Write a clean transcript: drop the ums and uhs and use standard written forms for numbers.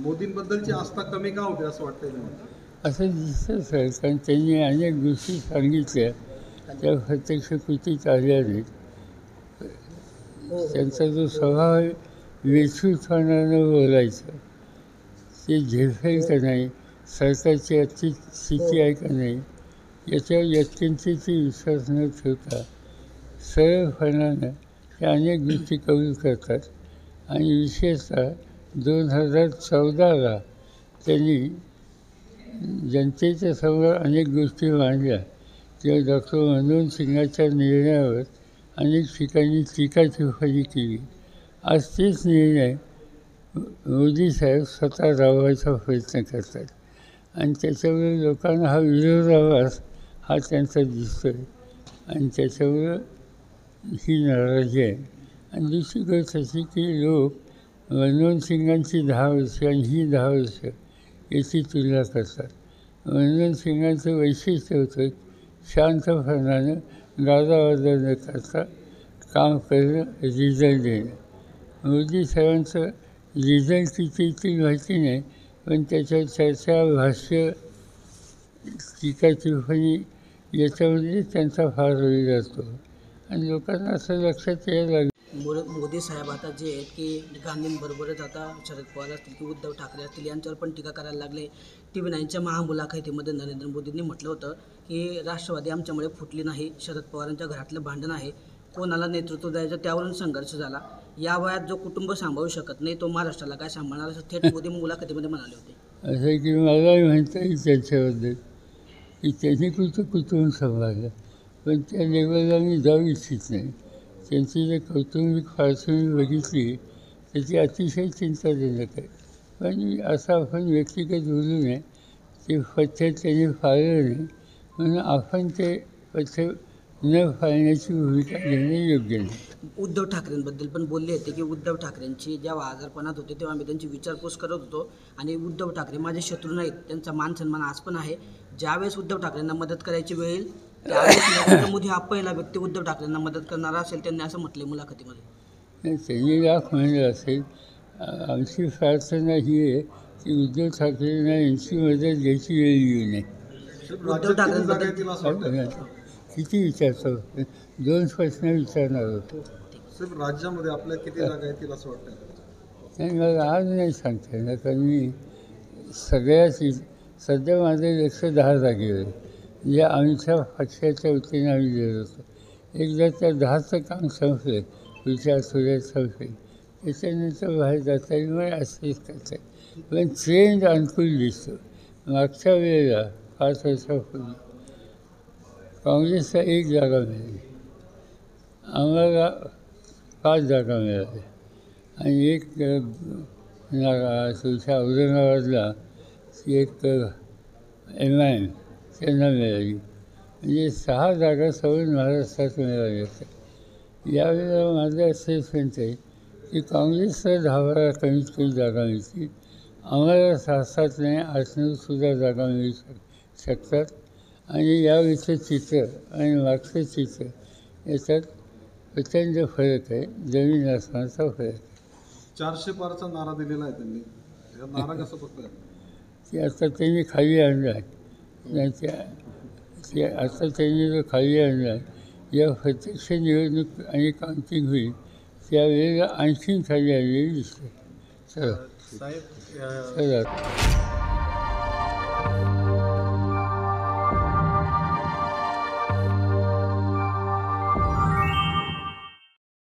मोदींबद्दलची आस्था कमी का होते असं वाटतंय तुम्हाला? असं दिसतंच आहे, कारण त्यांनी अनेक गोष्टी सांगितल्या त्या प्रत्यक्ष कृतीत आल्या नाहीत. त्यांचा जो स्वभाव आहे वेचूपणानं बोलायचं, ते झेपेल का नाही, सरकारची आजची स्थिती आहे का नाही, याच्यावर यत्किंचितही विश्वास न ठेवता सरळपणानं त्या अनेक गोष्टी कबूल करतात. आणि विशेषतः 2014ला त्यांनी जनतेच्या समोर अनेक गोष्टी मांडल्या, किंवा डॉक्टर मनमोहन सिंगाच्या निर्णयावर अनेक ठिकाणी टीका टिप्पणी केली. आज तेच निर्णय मोदी साहेब स्वतः राबवायचा प्रयत्न करतात आणि त्याच्यामुळे लोकांना हा विरोधाभास हा त्यांचा दिसतो आहे आणि त्याच्यामुळं ही नाराजी आहे. आणि दुसरी गोष्ट अशी की लोक मनमोहन सिंगांची 10 वर्ष आणि ही 10 वर्ष याची तुलना करतात. मनमोहन सिंगांचं वैशिष्ट्य होतं शांतपणानं गाजावाजा न करता काम करणं, रिझल्ट देणं. मोदी साहेबांचं रिझल्ट किती येतील माहिती नाही, पण त्याच्यावर चर्चा, भाष्य, टीका टिप्पणी याच्यामध्ये त्यांचा फार वेळ असतो आणि लोकांना असं लक्षात यायला लागलं. मोदी साहेब आता जे आहेत की गांधींबरोबरच आता शरद पवार असतील की उद्धव ठाकरे असतील यांच्यावर पण टीका करायला लागले. TV9च्या महामुलाखतीमध्ये नरेंद्र मोदींनी म्हटलं होतं की राष्ट्रवादी आमच्यामुळे फुटली नाही, शरद पवारांच्या घरातलं भांडण आहे, कोणाला नेतृत्व द्यायचं त्यावरून संघर्ष झाला. या वयात जो कुटुंब सांभाळू शकत नाही तो महाराष्ट्राला काय सांभाळणार, असं थेट मोदी मुलाखतीमध्ये म्हणाले होते. असं की मलाही म्हणता येईल त्याच्याबद्दल की त्यांनी कुटुंब सांभाळलं, पण त्या लेवलला मी जाऊ इच्छित नाही. त्यांची जर कौटुंबिक पार्श्वभूमी बघितली तर ती अतिशय चिंताजनक आहे. पण असं आपण व्यक्तिगत बोलू नये. ते पथ्य त्यांनी पाळलं नाही म्हणून आपण ते पथ्य न पाळण्याची भूमिका घेणे योग्य नाही. उद्धव ठाकरेंबद्दल पण बोलले होते की उद्धव ठाकरेंची जेव्हा आजारपणात होते तेव्हा आम्ही त्यांची विचारपूस करत होतो आणि उद्धव ठाकरे माझे शत्रू नाहीत, त्यांचा मान सन्मान आज पण आहे. ज्यावेळेस उद्धव ठाकरेंना मदत करायची वेळ येईल त्यावेळेस नरेंद्र मोदी हा पहिला व्यक्ती उद्धव ठाकरेंना मदत करणारा असेल, त्यांनी असं म्हटले मुलाखतीमध्ये. त्यांनी लाख म्हणलं असेल. आमची प्रार्थना ही आहे की उद्धव ठाकरेंना यांची मदत घ्यायची वेळ येऊ नये. उद्धव ठाकरेंबद्दल किती विचारतो, 2 प्रश्न विचारणार होतो. साहेब राज्यामध्ये आपल्या किती जागा येतील असं वाटतं? नाही, मला आज नाही सांगता येणार, कारण मी सगळ्याच सध्या माझं लक्ष 10 जागेवर आहे. जे आमच्या पक्षाच्या वतीने आम्ही देत होतो. एकदा त्या 10चं काम संपलं, पुढच्या आठवड्यात संपलं, त्याच्यानंतर बाहेर जाता येईल मला असेच करता येईल. पण ट्रेंड अनुकूल दिसतो. मागच्या वेळेला 5 वर्षापूर्वी काँग्रेसला 1 जागा मिळाली, आम्हाला 5 जागा मिळाल्या आणि एक तुमच्या औरंगाबादला एक MIM त्यांना मिळाली. म्हणजे 6 जागा सगळं महाराष्ट्रात मिळाल्या असतात. यावेळेला माझं असेसमेंट आहे की काँग्रेसला 10-12 कमीत कमी जागा मिळतील, आम्हाला 6-7 नाही 8-9 सुद्धा जागा मिळू शकतात. आणि यावेळीचं चित्र आणि मागचं चित्र याच्यात प्रचंड फरक आहे, जमीन आसमानाचा फरक आहे. 400 पारचा नारा दिलेला आहे त्यांनी, नारा कसं बघताय? ते आता त्यांनी खाली आणलं आहे. नाही ते आता त्यांनी जो खाली आणला आहे, या प्रत्यक्ष निवडणूक आणि काउंटिंग होईल त्यावेळेला आणखीन खाली आलेली दिसते. चला.